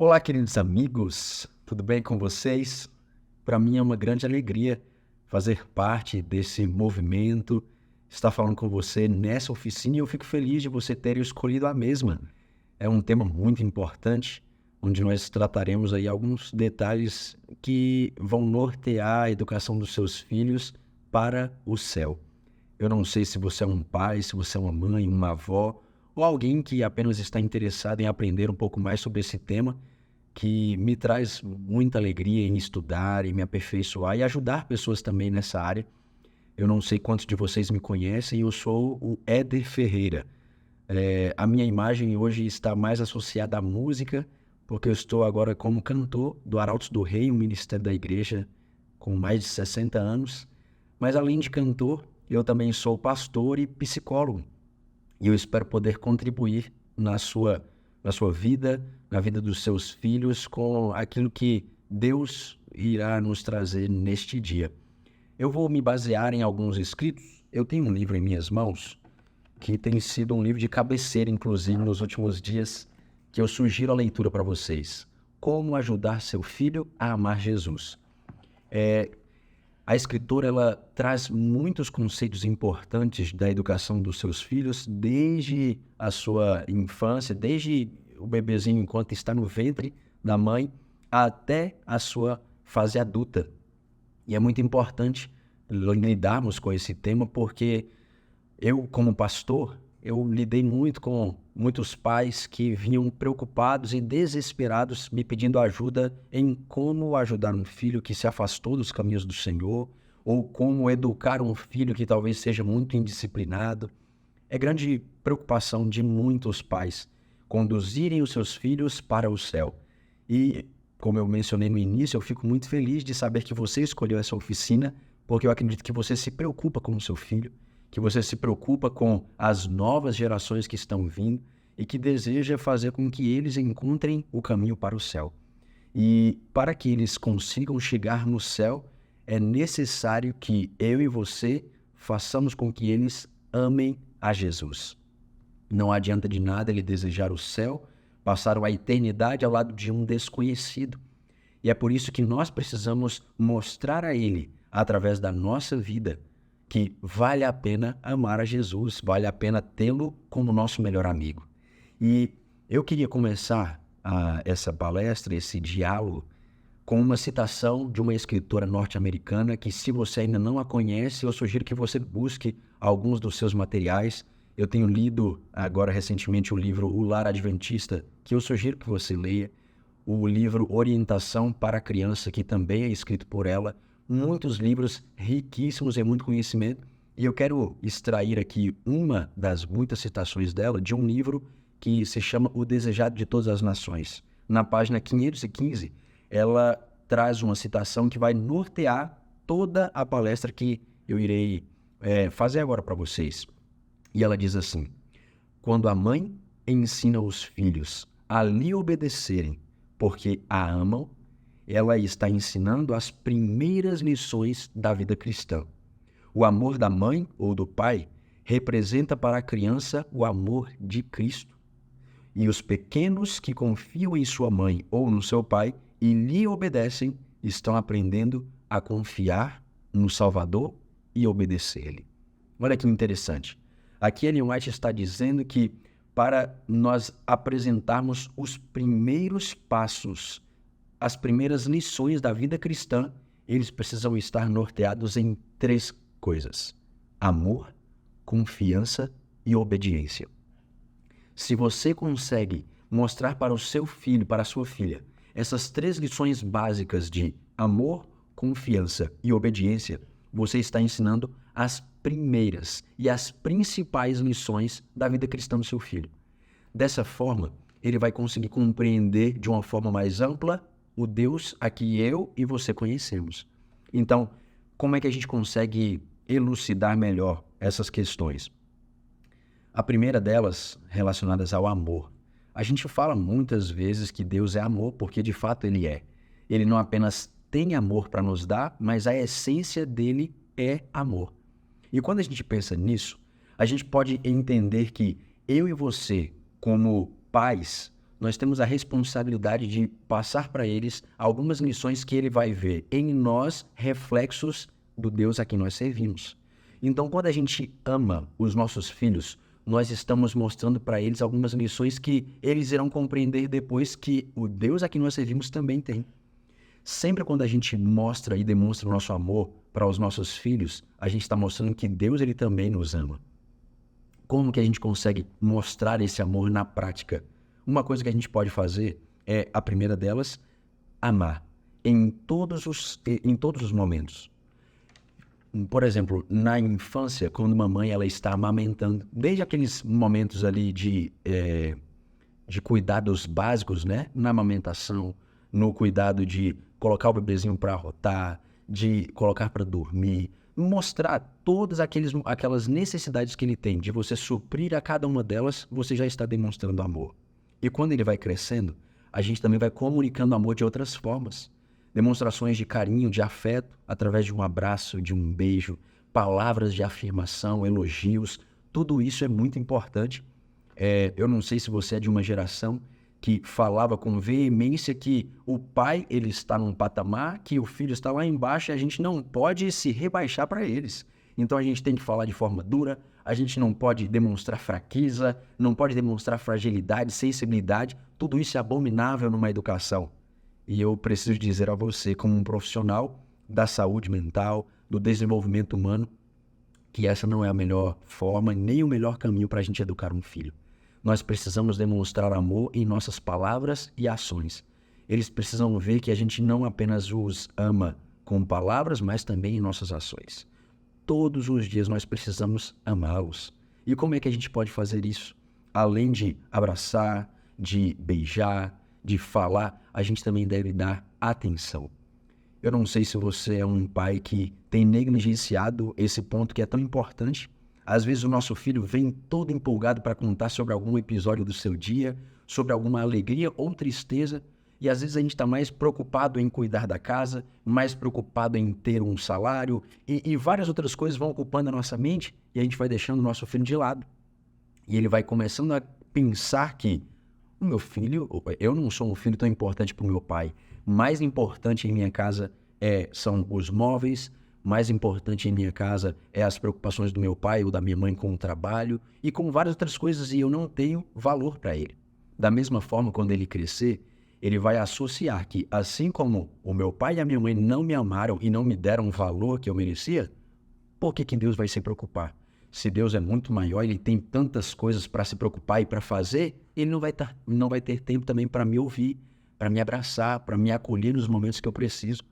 Olá, queridos amigos, tudo bem com vocês? Para mim é uma grande alegria fazer parte desse movimento, estar falando com você nessa oficina e eu fico feliz de você ter escolhido a mesma. É um tema muito importante, onde nós trataremos aí alguns detalhes que vão nortear a educação dos seus filhos para o céu. Eu não sei se você é um pai, se você é uma mãe, uma avó, ou alguém que apenas está interessado em aprender um pouco mais sobre esse tema, que me traz muita alegria em estudar e me aperfeiçoar e ajudar pessoas também nessa área. Eu não sei quantos de vocês me conhecem, eu sou o Éder Ferreira. A minha imagem hoje está mais associada à música, porque eu estou agora como cantor do Arautos do Rei, um ministério da igreja com mais de 60 anos. Mas além de cantor, eu também sou pastor e psicólogo. E eu espero poder contribuir na sua vida, na vida dos seus filhos, com aquilo que Deus irá nos trazer neste dia. Eu vou me basear em alguns escritos. Eu tenho um livro em minhas mãos, que tem sido um livro de cabeceira, inclusive, nos últimos dias, que eu sugiro a leitura para vocês. Como ajudar seu filho a amar Jesus. A escritora, ela traz muitos conceitos importantes da educação dos seus filhos, desde a sua infância, desde o bebezinho enquanto está no ventre da mãe, até a sua fase adulta. E é muito importante lidarmos com esse tema, porque eu, como pastor, eu lidei muito com muitos pais que vinham preocupados e desesperados me pedindo ajuda em como ajudar um filho que se afastou dos caminhos do Senhor, ou como educar um filho que talvez seja muito indisciplinado. É grande preocupação de muitos pais conduzirem os seus filhos para o céu. E, como eu mencionei no início, eu fico muito feliz de saber que você escolheu essa oficina, porque eu acredito que você se preocupa com o seu filho, que você se preocupa com as novas gerações que estão vindo e que deseja fazer com que eles encontrem o caminho para o céu. E para que eles consigam chegar no céu, é necessário que eu e você façamos com que eles amem a Jesus. Não adianta de nada ele desejar o céu, passar a eternidade ao lado de um desconhecido. E é por isso que nós precisamos mostrar a ele, através da nossa vida, que vale a pena amar a Jesus, vale a pena tê-lo como nosso melhor amigo. E eu queria começar essa palestra, esse diálogo, com uma citação de uma escritora norte-americana que, se você ainda não a conhece, eu sugiro que você busque alguns dos seus materiais. Eu tenho lido agora recentemente o livro O Lar Adventista, que eu sugiro que você leia. O livro Orientação para a Criança, que também é escrito por ela. Muitos livros riquíssimos em muito conhecimento. E eu quero extrair aqui uma das muitas citações dela de um livro que se chama O Desejado de Todas as Nações. Na página 515, ela traz uma citação que vai nortear toda a palestra que eu irei fazer agora para vocês. E ela diz assim: quando a mãe ensina os filhos a lhe obedecerem porque a amam, ela está ensinando as primeiras lições da vida cristã. O amor da mãe ou do pai representa para a criança o amor de Cristo. E os pequenos que confiam em sua mãe ou no seu pai e lhe obedecem estão aprendendo a confiar no Salvador e obedecer-lhe. Olha que interessante. Aqui Ellen White está dizendo que para nós apresentarmos os primeiros passos, as primeiras lições da vida cristã, eles precisam estar norteados em 3 coisas: amor, confiança e obediência. Se você consegue mostrar para o seu filho, para a sua filha, essas 3 lições básicas de amor, confiança e obediência, você está ensinando as primeiras e as principais lições da vida cristã do seu filho. Dessa forma, ele vai conseguir compreender de uma forma mais ampla o Deus a que eu e você conhecemos. Então, como é que a gente consegue elucidar melhor essas questões? A primeira delas, relacionadas ao amor. A gente fala muitas vezes que Deus é amor, porque de fato Ele é. Ele não apenas tem amor para nos dar, mas a essência dele é amor. E quando a gente pensa nisso, a gente pode entender que eu e você, como pais, nós temos a responsabilidade de passar para eles algumas lições que ele vai ver em nós, reflexos do Deus a quem nós servimos. Então, quando a gente ama os nossos filhos, nós estamos mostrando para eles algumas lições que eles irão compreender depois que o Deus a quem nós servimos também tem. Sempre quando a gente mostra e demonstra o nosso amor para os nossos filhos, a gente está mostrando que Deus ele também nos ama. Como que a gente consegue mostrar esse amor na prática? Uma coisa que a gente pode fazer é, a primeira delas, amar em todos os momentos. Por exemplo, na infância, quando uma mãe ela está amamentando, desde aqueles momentos ali de cuidados básicos, né? Na amamentação, no cuidado de colocar o bebezinho para arrotar, de colocar para dormir, mostrar todas aquelas necessidades que ele tem, de você suprir a cada uma delas, você já está demonstrando amor. E quando ele vai crescendo, a gente também vai comunicando amor de outras formas. Demonstrações de carinho, de afeto, através de um abraço, de um beijo, palavras de afirmação, elogios, tudo isso é muito importante. Eu não sei se você é de uma geração que falava com veemência que o pai ele está num patamar, que o filho está lá embaixo e a gente não pode se rebaixar para eles. Então a gente tem que falar de forma dura, a gente não pode demonstrar fraqueza, não pode demonstrar fragilidade, sensibilidade, tudo isso é abominável numa educação. E eu preciso dizer a você, como um profissional da saúde mental, do desenvolvimento humano, que essa não é a melhor forma, nem o melhor caminho para a gente educar um filho. Nós precisamos demonstrar amor em nossas palavras e ações. Eles precisam ver que a gente não apenas os ama com palavras, mas também em nossas ações. Todos os dias nós precisamos amá-los. E como é que a gente pode fazer isso? Além de abraçar, de beijar, de falar, a gente também deve dar atenção. Eu não sei se você é um pai que tem negligenciado esse ponto que é tão importante. Às vezes o nosso filho vem todo empolgado para contar sobre algum episódio do seu dia, sobre alguma alegria ou tristeza, e às vezes a gente está mais preocupado em cuidar da casa, mais preocupado em ter um salário, e várias outras coisas vão ocupando a nossa mente, e a gente vai deixando o nosso filho de lado. E ele vai começando a pensar que o meu filho, eu não sou um filho tão importante para o meu pai. Mais importante em minha casa são os móveis, mais importante em minha casa é as preocupações do meu pai ou da minha mãe com o trabalho e com várias outras coisas, e eu não tenho valor para ele. Da mesma forma, quando ele crescer, ele vai associar que, assim como o meu pai e a minha mãe não me amaram e não me deram o valor que eu merecia, por que Deus vai se preocupar? Se Deus é muito maior, ele tem tantas coisas para se preocupar e para fazer, ele não vai ter tempo também para me ouvir, para me abraçar, para me acolher nos momentos que eu preciso.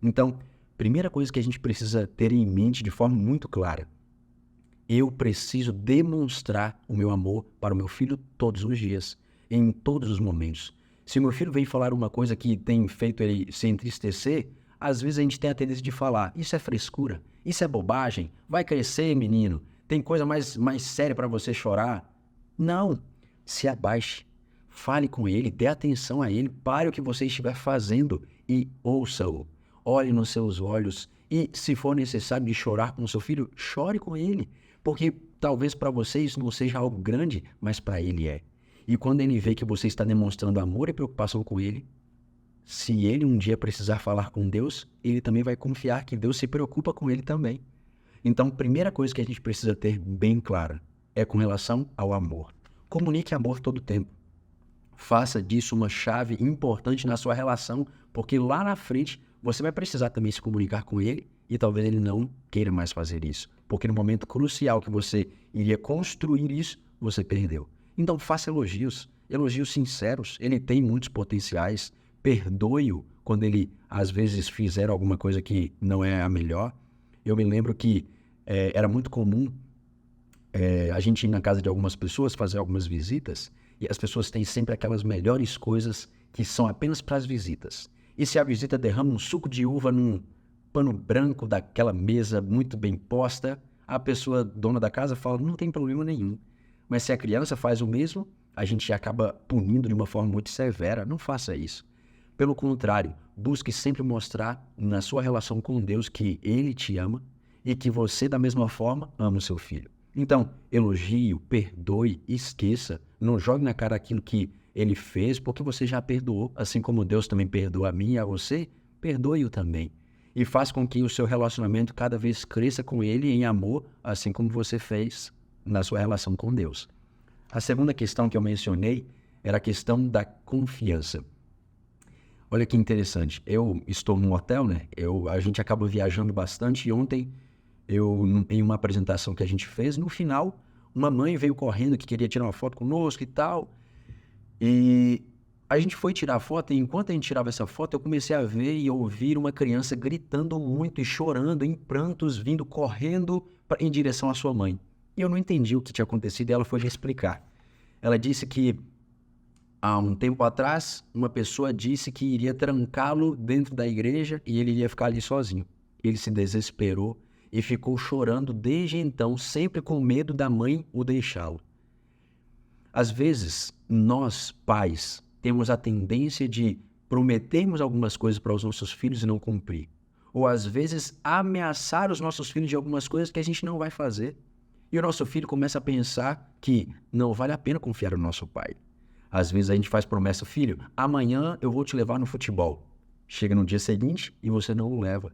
Então, primeira coisa que a gente precisa ter em mente de forma muito clara: eu preciso demonstrar o meu amor para o meu filho todos os dias, em todos os momentos. Se o meu filho vem falar uma coisa que tem feito ele se entristecer, às vezes a gente tem a tendência de falar: isso é frescura, isso é bobagem, vai crescer, menino, tem coisa mais séria para você chorar. Não, se abaixe, fale com ele, dê atenção a ele, pare o que você estiver fazendo e ouça-o. Olhe nos seus olhos e, se for necessário de chorar com o seu filho, chore com ele, porque talvez para você isso não seja algo grande, mas para ele é. E quando ele vê que você está demonstrando amor e preocupação com ele, se ele um dia precisar falar com Deus, ele também vai confiar que Deus se preocupa com ele também. Então, a primeira coisa que a gente precisa ter bem clara é com relação ao amor. Comunique amor todo o tempo. Faça disso uma chave importante na sua relação, porque lá na frente você vai precisar também se comunicar com ele e talvez ele não queira mais fazer isso, porque no momento crucial que você iria construir isso, você perdeu. Então faça elogios sinceros, ele tem muitos potenciais, perdoe-o quando ele às vezes fizer alguma coisa que não é a melhor. Eu me lembro que era muito comum a gente ir na casa de algumas pessoas, fazer algumas visitas, e as pessoas têm sempre aquelas melhores coisas que são apenas para as visitas. E se a visita derrama um suco de uva num pano branco daquela mesa muito bem posta, a pessoa, dona da casa, fala: não tem problema nenhum. Mas se a criança faz o mesmo, a gente acaba punindo de uma forma muito severa. Não faça isso. Pelo contrário, busque sempre mostrar na sua relação com Deus que Ele te ama e que você, da mesma forma, ama o seu filho. Então, elogie, perdoe, esqueça, não jogue na cara aquilo que ele fez porque você já perdoou. Assim como Deus também perdoa a mim e a você, perdoe-o também. E faz com que o seu relacionamento cada vez cresça com ele em amor, assim como você fez na sua relação com Deus. A segunda questão que eu mencionei era a questão da confiança. Olha que interessante, eu estou num hotel, né? A gente acaba viajando bastante e ontem, em uma apresentação que a gente fez, no final, uma mãe veio correndo que queria tirar uma foto conosco e tal, e a gente foi tirar a foto e enquanto a gente tirava essa foto, eu comecei a ver e ouvir uma criança gritando muito e chorando, em prantos, vindo correndo em direção à sua mãe. E eu não entendi o que tinha acontecido e ela foi me explicar. Ela disse que há um tempo atrás, uma pessoa disse que iria trancá-lo dentro da igreja e ele iria ficar ali sozinho. Ele se desesperou e ficou chorando desde então, sempre com medo da mãe o deixá-lo. Às vezes, nós, pais, temos a tendência de prometermos algumas coisas para os nossos filhos e não cumprir. Ou, às vezes, ameaçar os nossos filhos de algumas coisas que a gente não vai fazer. E o nosso filho começa a pensar que não vale a pena confiar no nosso pai. Às vezes a gente faz promessa, filho, amanhã eu vou te levar no futebol. Chega no dia seguinte e você não o leva.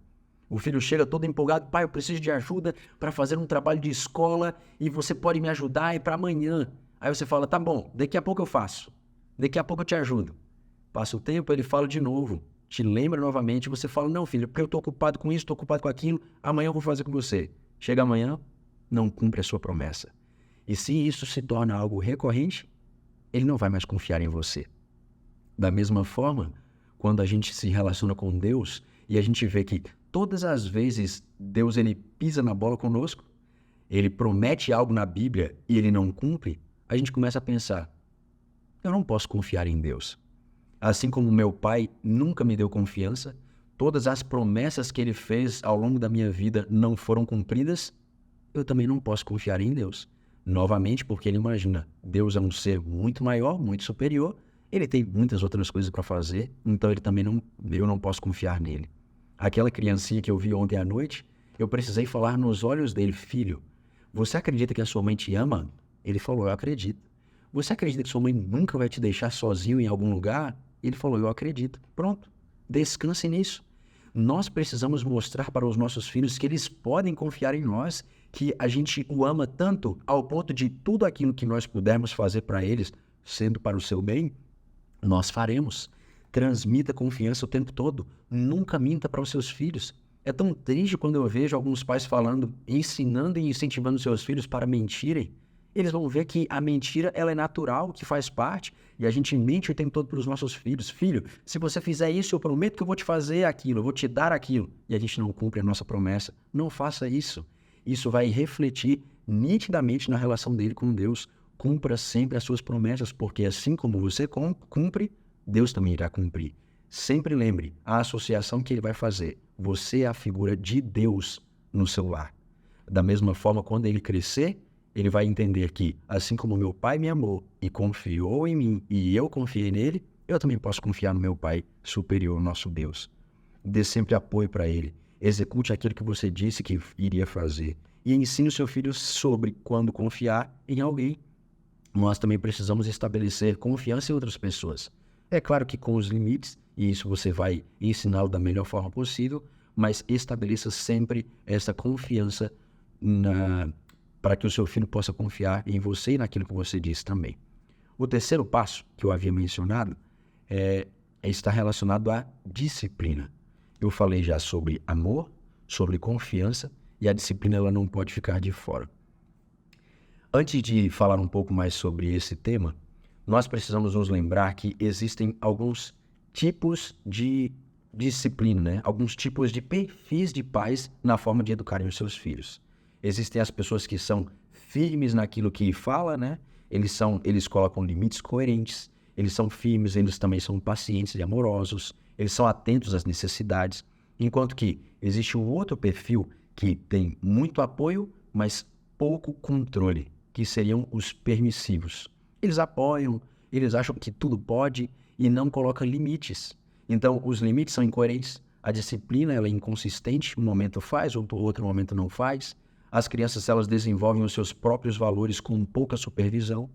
O filho chega todo empolgado, pai, eu preciso de ajuda para fazer um trabalho de escola e você pode me ajudar, é para amanhã. Aí você fala, tá bom, daqui a pouco eu faço. Daqui a pouco eu te ajudo. Passa o tempo, ele fala de novo, te lembra novamente, você fala, não filho, porque eu estou ocupado com isso, estou ocupado com aquilo, amanhã eu vou fazer com você. Chega amanhã, não cumpre a sua promessa. E se isso se torna algo recorrente, ele não vai mais confiar em você. Da mesma forma, quando a gente se relaciona com Deus e a gente vê que todas as vezes Deus ele pisa na bola conosco, ele promete algo na Bíblia e ele não cumpre, a gente começa a pensar, eu não posso confiar em Deus. Assim como meu pai nunca me deu confiança, todas as promessas que ele fez ao longo da minha vida não foram cumpridas, eu também não posso confiar em Deus. Novamente, porque ele imagina, Deus é um ser muito maior, muito superior, ele tem muitas outras coisas para fazer, então eu não posso confiar nele. Aquela criancinha que eu vi ontem à noite, eu precisei falar nos olhos dele, filho, você acredita que a sua mãe te ama? Ele falou, eu acredito. Você acredita que sua mãe nunca vai te deixar sozinho em algum lugar? Ele falou, eu acredito. Pronto, descanse nisso. Nós precisamos mostrar para os nossos filhos que eles podem confiar em nós, que a gente o ama tanto ao ponto de tudo aquilo que nós pudermos fazer para eles, sendo para o seu bem, nós faremos. Transmita confiança o tempo todo. Nunca minta para os seus filhos. É tão triste quando eu vejo alguns pais falando, ensinando e incentivando seus filhos para mentirem. Eles vão ver que a mentira ela é natural, que faz parte, e a gente mente o tempo todo para os nossos filhos. Filho, se você fizer isso, eu prometo que eu vou te fazer aquilo, eu vou te dar aquilo. E a gente não cumpre a nossa promessa. Não faça isso. Isso vai refletir nitidamente na relação dele com Deus. Cumpra sempre as suas promessas, porque assim como você cumpre, Deus também irá cumprir. Sempre lembre a associação que ele vai fazer. Você é a figura de Deus no seu lar. Da mesma forma, quando ele crescer, ele vai entender que, assim como meu pai me amou e confiou em mim e eu confiei nele, eu também posso confiar no meu Pai superior, nosso Deus. Dê sempre apoio para ele. Execute aquilo que você disse que iria fazer. E ensine o seu filho sobre quando confiar em alguém. Nós também precisamos estabelecer confiança em outras pessoas. É claro que com os limites, e isso você vai ensiná-lo da melhor forma possível, mas estabeleça sempre essa confiança para que o seu filho possa confiar em você e naquilo que você disse também. O terceiro passo que eu havia mencionado está relacionado à disciplina. Eu falei já sobre amor, sobre confiança, e a disciplina ela não pode ficar de fora. Antes de falar um pouco mais sobre esse tema, nós precisamos nos lembrar que existem alguns tipos de disciplina, né? Alguns tipos de perfis de pais na forma de educarem os seus filhos. Existem as pessoas que são firmes naquilo que fala, né? Eles colocam limites coerentes, eles são firmes, eles também são pacientes e amorosos, eles são atentos às necessidades, enquanto que existe um outro perfil que tem muito apoio, mas pouco controle, que seriam os permissivos. Eles apoiam, eles acham que tudo pode e não colocam limites. Então, os limites são incoerentes, a disciplina ela é inconsistente, um momento faz, outro momento não faz. As crianças elas desenvolvem os seus próprios valores com pouca supervisão.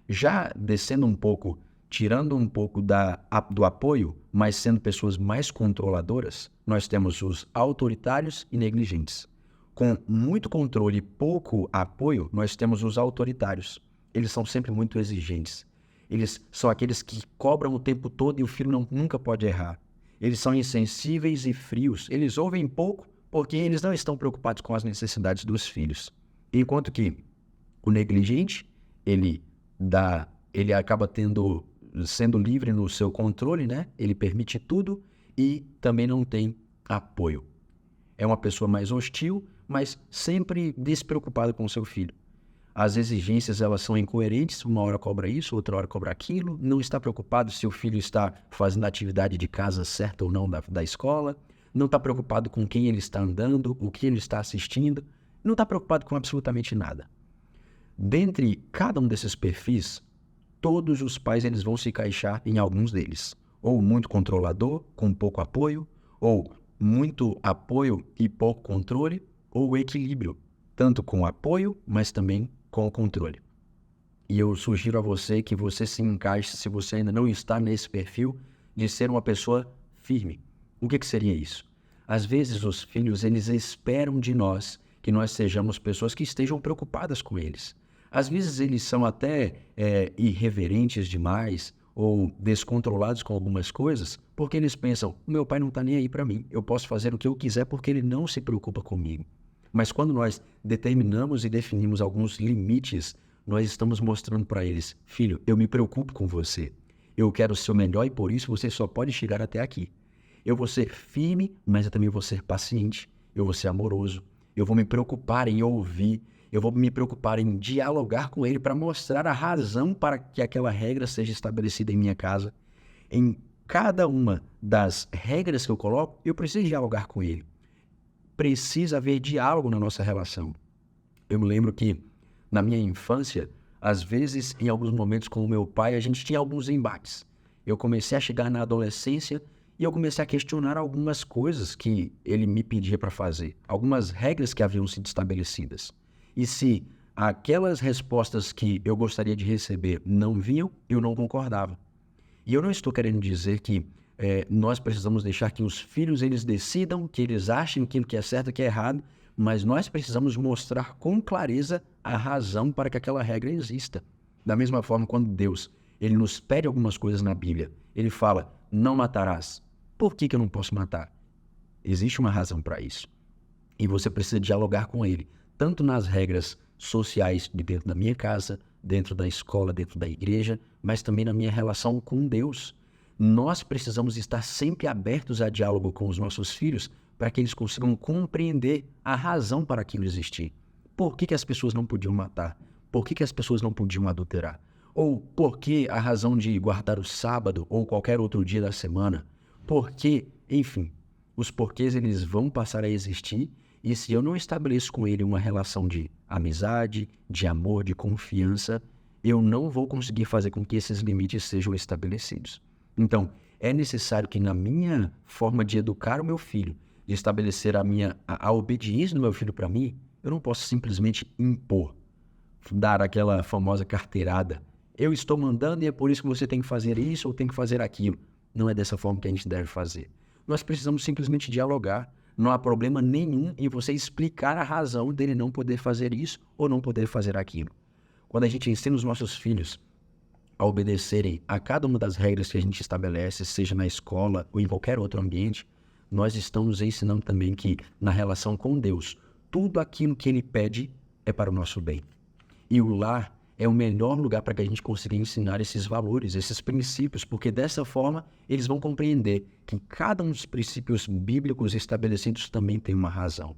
Já descendo um pouco tirando um pouco do apoio, mas sendo pessoas mais controladoras, nós temos os autoritários e negligentes. Com muito controle e pouco apoio, nós temos os autoritários. Eles são sempre muito exigentes. Eles são aqueles que cobram o tempo todo e o filho nunca pode errar. Eles são insensíveis e frios. Eles ouvem pouco porque eles não estão preocupados com as necessidades dos filhos. Enquanto que o negligente, ele acaba sendo livre no seu controle, né? Ele permite tudo e também não tem apoio. É uma pessoa mais hostil, mas sempre despreocupada com o seu filho. As exigências, elas são incoerentes, uma hora cobra isso, outra hora cobra aquilo, não está preocupado se o filho está fazendo a atividade de casa certa ou não da escola, não está preocupado com quem ele está andando, o que ele está assistindo, não está preocupado com absolutamente nada. Dentre cada um desses perfis, todos os pais eles vão se encaixar em alguns deles. Ou muito controlador, com pouco apoio, ou muito apoio e pouco controle, ou equilíbrio, tanto com apoio, mas também com o controle. E eu sugiro a você que você se encaixe, se você ainda não está nesse perfil, de ser uma pessoa firme. O que seria isso? Às vezes os filhos, eles esperam de nós que nós sejamos pessoas que estejam preocupadas com eles. Às vezes eles são até irreverentes demais ou descontrolados com algumas coisas, porque eles pensam, meu pai não está nem aí para mim, eu posso fazer o que eu quiser porque ele não se preocupa comigo. Mas quando nós determinamos e definimos alguns limites, nós estamos mostrando para eles, filho, eu me preocupo com você, eu quero o seu melhor e por isso você só pode chegar até aqui. Eu vou ser firme, mas eu também vou ser paciente, eu vou ser amoroso, eu vou me preocupar em ouvir, eu vou me preocupar em dialogar com ele para mostrar a razão para que aquela regra seja estabelecida em minha casa. Em cada uma das regras que eu coloco, eu preciso dialogar com ele. Precisa haver diálogo na nossa relação. Eu me lembro que, na minha infância, às vezes, em alguns momentos com o meu pai, a gente tinha alguns embates. Eu comecei a chegar na adolescência e eu comecei a questionar algumas coisas que ele me pedia para fazer, algumas regras que haviam sido estabelecidas. E se aquelas respostas que eu gostaria de receber não vinham, eu não concordava. E eu não estou querendo dizer que nós precisamos deixar que os filhos eles decidam, que eles achem aquilo que é certo e que é errado, mas nós precisamos mostrar com clareza a razão para que aquela regra exista. Da mesma forma, quando Deus ele nos pede algumas coisas na Bíblia, ele fala, não matarás. Por que eu não posso matar? Existe uma razão para isso. E você precisa dialogar com ele, tanto nas regras sociais de dentro da minha casa, dentro da escola, dentro da igreja, mas também na minha relação com Deus. Nós precisamos estar sempre abertos a diálogo com os nossos filhos para que eles consigam compreender a razão para aquilo existir. Por que as pessoas não podiam matar? Por que as pessoas não podiam adulterar? Ou por que a razão de guardar o sábado ou qualquer outro dia da semana? Por que, enfim, os porquês eles vão passar a existir e se eu não estabeleço com ele uma relação de amizade, de amor, de confiança, eu não vou conseguir fazer com que esses limites sejam estabelecidos. Então, é necessário que na minha forma de educar o meu filho, de estabelecer a obediência do meu filho para mim, eu não posso simplesmente impor, dar aquela famosa carteirada. Eu estou mandando e é por isso que você tem que fazer isso ou tem que fazer aquilo. Não é dessa forma que a gente deve fazer. Nós precisamos simplesmente dialogar. Não há problema nenhum em você explicar a razão dele não poder fazer isso ou não poder fazer aquilo. Quando a gente ensina os nossos filhos a obedecerem a cada uma das regras que a gente estabelece, seja na escola ou em qualquer outro ambiente, nós estamos ensinando também que, na relação com Deus, tudo aquilo que Ele pede é para o nosso bem. E o lar é o melhor lugar para que a gente consiga ensinar esses valores, esses princípios, porque dessa forma eles vão compreender que cada um dos princípios bíblicos estabelecidos também tem uma razão.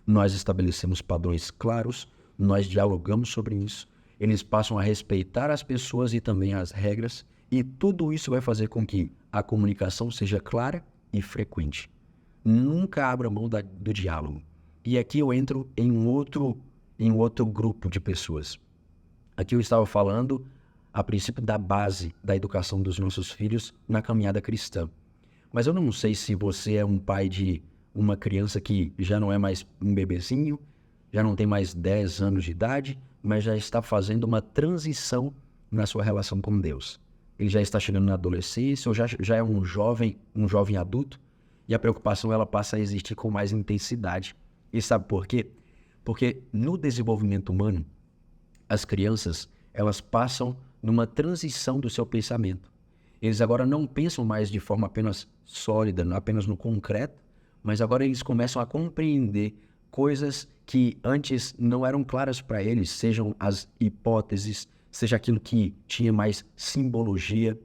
Nós estabelecemos padrões claros, nós dialogamos sobre isso, eles passam a respeitar as pessoas e também as regras, e tudo isso vai fazer com que a comunicação seja clara e frequente. Nunca abra mão do diálogo. E aqui eu entro em um outro grupo de pessoas. Aqui eu estava falando a princípio da base da educação dos nossos filhos na caminhada cristã. Mas eu não sei se você é um pai de uma criança que já não é mais um bebezinho, já não tem mais 10 anos de idade, mas já está fazendo uma transição na sua relação com Deus. ele já está chegando na adolescência ou já é um jovem adulto, e a preocupação ela passa a existir com mais intensidade. E sabe por quê? Porque no desenvolvimento humano, as crianças, elas passam numa transição do seu pensamento. Eles agora não pensam mais de forma apenas sólida, não apenas no concreto, mas agora eles começam a compreender coisas que antes não eram claras para eles, sejam as hipóteses, seja aquilo que tinha mais simbologia.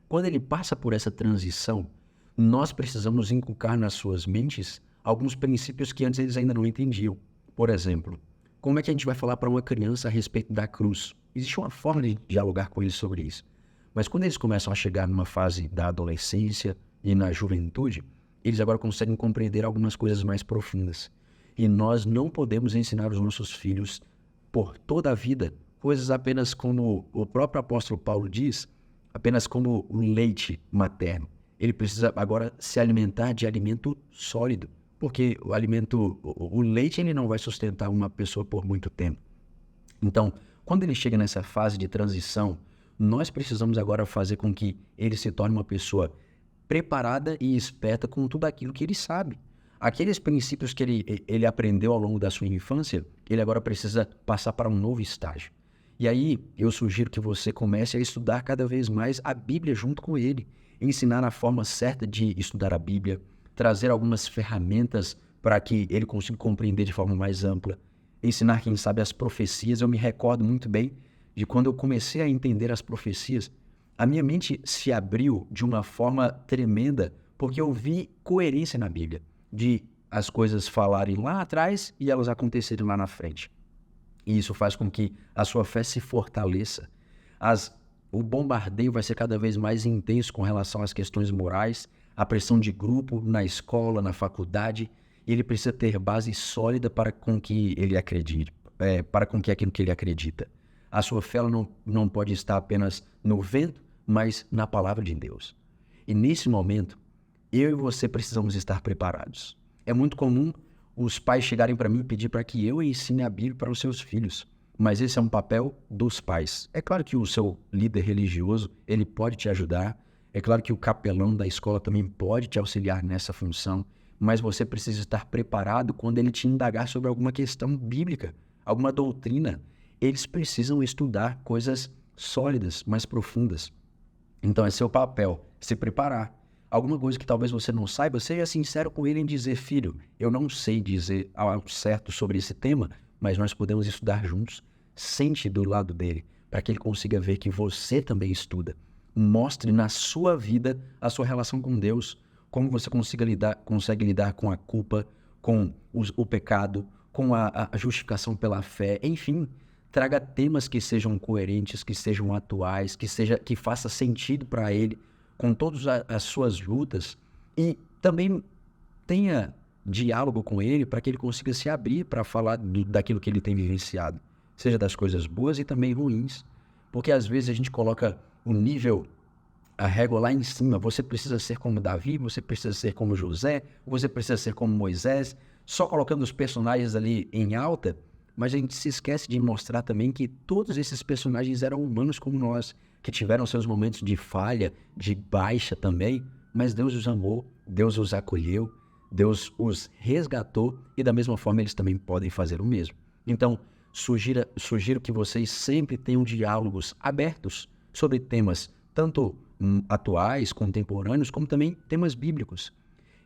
Quando ele passa por essa transição, nós precisamos inculcar nas suas mentes alguns princípios que antes eles ainda não entendiam. Por exemplo, como é que a gente vai falar para uma criança a respeito da cruz? Existe uma forma de dialogar com eles sobre isso. Mas quando eles começam a chegar numa fase da adolescência e na juventude, eles agora conseguem compreender algumas coisas mais profundas. E nós não podemos ensinar os nossos filhos por toda a vida coisas apenas como o próprio apóstolo Paulo diz, apenas como o leite materno. Ele precisa agora se alimentar de alimento sólido, porque o leite ele não vai sustentar uma pessoa por muito tempo. Então, quando ele chega nessa fase de transição, nós precisamos agora fazer com que ele se torne uma pessoa preparada e esperta com tudo aquilo que ele sabe. Aqueles princípios que ele aprendeu ao longo da sua infância, ele agora precisa passar para um novo estágio. E aí, eu sugiro que você comece a estudar cada vez mais a Bíblia junto com ele, ensinar a forma certa de estudar a Bíblia, trazer algumas ferramentas para que ele consiga compreender de forma mais ampla, ensinar, quem sabe, as profecias. Eu me recordo muito bem de quando eu comecei a entender as profecias, a minha mente se abriu de uma forma tremenda, porque eu vi coerência na Bíblia, de as coisas falarem lá atrás e elas acontecerem lá na frente. E isso faz com que a sua fé se fortaleça. O bombardeio vai ser cada vez mais intenso com relação às questões morais, a pressão de grupo na escola, na faculdade, e ele precisa ter base sólida para com que ele acredite, para com que aquilo que ele acredita. A sua fé ela não pode estar apenas no vento, mas na palavra de Deus. E nesse momento, eu e você precisamos estar preparados. É muito comum os pais chegarem para mim e pedir para que eu ensine a Bíblia para os seus filhos. Mas esse é um papel dos pais. É claro que o seu líder religioso, ele pode te ajudar. É claro que o capelão da escola também pode te auxiliar nessa função. Mas você precisa estar preparado quando ele te indagar sobre alguma questão bíblica, alguma doutrina. Eles precisam estudar coisas sólidas, mais profundas. Então é seu papel se preparar. Alguma coisa que talvez você não saiba, seja sincero com ele em dizer: filho, eu não sei dizer algo certo sobre esse tema, mas nós podemos estudar juntos. Sente do lado dele, para que ele consiga ver que você também estuda. Mostre na sua vida a sua relação com Deus, como você consegue lidar com a culpa, com o pecado, com a justificação pela fé, enfim. Traga temas que sejam coerentes, que sejam atuais, que faça sentido para ele, com todas as suas lutas, e também tenha diálogo com ele para que ele consiga se abrir para falar daquilo que ele tem vivenciado, seja das coisas boas e também ruins, porque às vezes a gente coloca o nível, a régua lá em cima. Você precisa ser como Davi, você precisa ser como José, você precisa ser como Moisés, só colocando os personagens ali em alta, mas a gente se esquece de mostrar também que todos esses personagens eram humanos como nós, que tiveram seus momentos de falha, de baixa também, mas Deus os amou, Deus os acolheu, Deus os resgatou, e da mesma forma eles também podem fazer o mesmo. Então, sugiro que vocês sempre tenham diálogos abertos sobre temas tanto atuais, contemporâneos, como também temas bíblicos.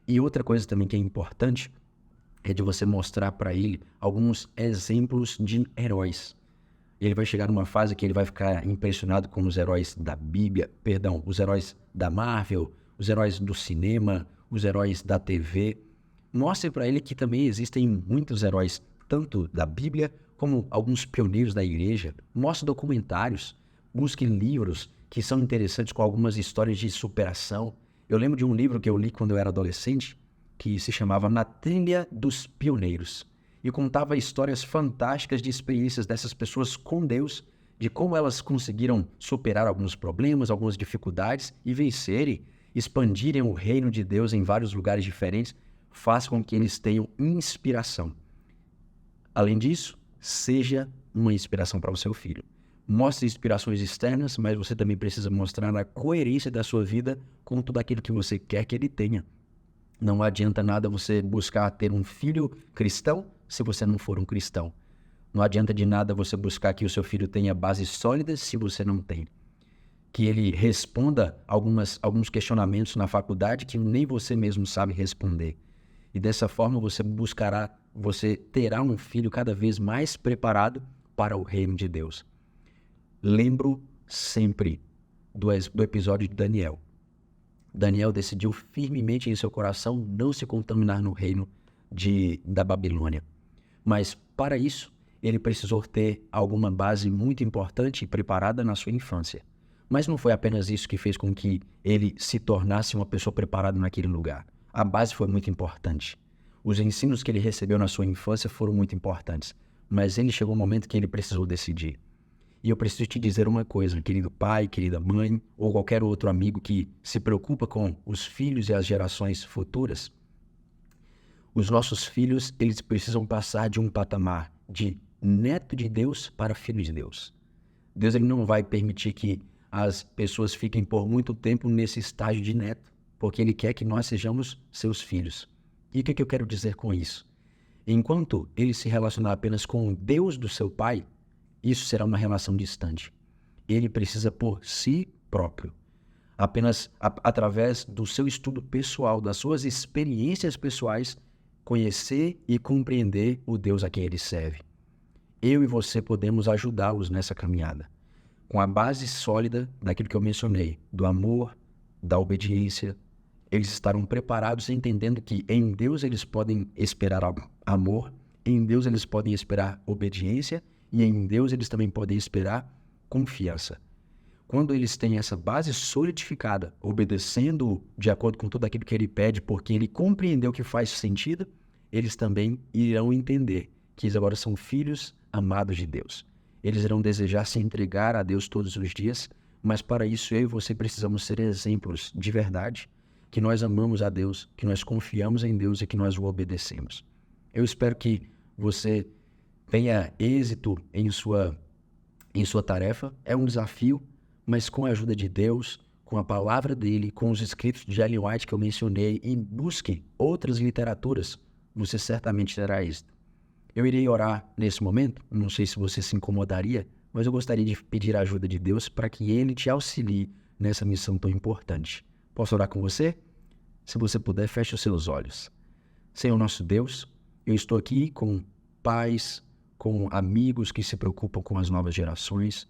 E outra coisa também que é importante é de você mostrar para ele alguns exemplos de heróis. Ele vai chegar numa fase que ele vai ficar impressionado com os heróis da Bíblia, os heróis da Marvel, os heróis do cinema, os heróis da TV. Mostre para ele que também existem muitos heróis, tanto da Bíblia como alguns pioneiros da igreja. Mostre documentários, busque livros que são interessantes com algumas histórias de superação. Eu lembro de um livro que eu li quando eu era adolescente, que se chamava Na Trilha dos Pioneiros, e contava histórias fantásticas de experiências dessas pessoas com Deus, de como elas conseguiram superar alguns problemas, algumas dificuldades e vencerem, expandirem o reino de Deus em vários lugares diferentes. Faça com que eles tenham inspiração. Além disso, seja uma inspiração para o seu filho. mostre inspirações externas, mas você também precisa mostrar a coerência da sua vida com tudo aquilo que você quer que ele tenha. Não adianta nada você buscar ter um filho cristão se você não for um cristão. Não adianta de nada você buscar que o seu filho tenha bases sólidas se você não tem. Que ele responda alguns questionamentos na faculdade que nem você mesmo sabe responder. E dessa forma você terá um filho cada vez mais preparado para o reino de Deus. Lembro sempre do episódio de Daniel. Daniel decidiu firmemente em seu coração não se contaminar no reino da Babilônia. Mas para isso, ele precisou ter alguma base muito importante e preparada na sua infância. Mas não foi apenas isso que fez com que ele se tornasse uma pessoa preparada naquele lugar. A base foi muito importante. Os ensinos que ele recebeu na sua infância foram muito importantes. Mas ele chegou um momento que ele precisou decidir. E eu preciso te dizer uma coisa, querido pai, querida mãe, ou qualquer outro amigo que se preocupa com os filhos e as gerações futuras. Os nossos filhos, eles precisam passar de um patamar de neto de Deus para filho de Deus. Deus ele não vai permitir que as pessoas fiquem por muito tempo nesse estágio de neto, porque ele quer que nós sejamos seus filhos. E o que eu quero dizer com isso? Enquanto ele se relacionar apenas com o Deus do seu pai, isso será uma relação distante. Ele precisa por si próprio, apenas através do seu estudo pessoal, das suas experiências pessoais, conhecer e compreender o Deus a quem ele serve. Eu e você podemos ajudá-los nessa caminhada, com a base sólida daquilo que eu mencionei, do amor, da obediência. Eles estarão preparados entendendo que em Deus eles podem esperar amor, em Deus eles podem esperar obediência, e em Deus eles também podem esperar confiança. Quando eles têm essa base solidificada, obedecendo de acordo com tudo aquilo que ele pede, porque ele compreendeu que faz sentido, eles também irão entender que eles agora são filhos amados de Deus. Eles irão desejar se entregar a Deus todos os dias, mas para isso eu e você precisamos ser exemplos de verdade, que nós amamos a Deus, que nós confiamos em Deus e que nós o obedecemos. Eu espero que você tenha êxito em sua tarefa. É um desafio, mas com a ajuda de Deus, com a palavra dele, com os escritos de Ellen White que eu mencionei, e busque outras literaturas, você certamente terá êxito. Eu irei orar nesse momento, não sei se você se incomodaria, mas eu gostaria de pedir a ajuda de Deus para que ele te auxilie nessa missão tão importante. Posso orar com você? Se você puder, feche os seus olhos. Senhor nosso Deus, eu estou aqui com pais, com amigos que se preocupam com as novas gerações,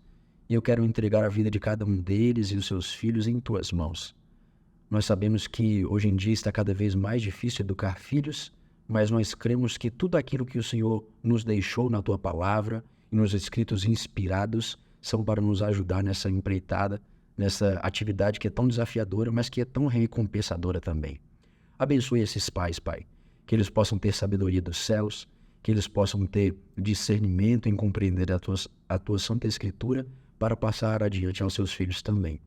e eu quero entregar a vida de cada um deles e os seus filhos em tuas mãos. Nós sabemos que hoje em dia está cada vez mais difícil educar filhos, mas nós cremos que tudo aquilo que o Senhor nos deixou na tua palavra e nos escritos inspirados são para nos ajudar nessa empreitada, nessa atividade que é tão desafiadora, mas que é tão recompensadora também. Abençoe esses pais, Pai, que eles possam ter sabedoria dos céus, que eles possam ter discernimento em compreender a tua Santa Escritura para passar adiante aos seus filhos também.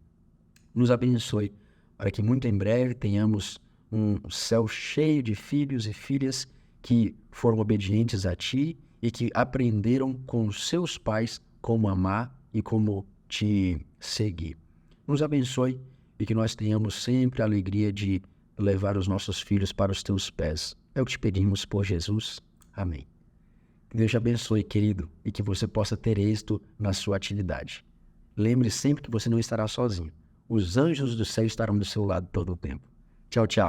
Nos abençoe para que muito em breve tenhamos um céu cheio de filhos e filhas que foram obedientes a Ti e que aprenderam com os seus pais como amar e como Te seguir. Nos abençoe e que nós tenhamos sempre a alegria de levar os nossos filhos para os Teus pés. É o que te pedimos por Jesus. Amém. Que Deus te abençoe, querido, e que você possa ter êxito na sua atividade. Lembre sempre que você não estará sozinho. Os anjos do céu estarão do seu lado todo o tempo. Tchau, tchau.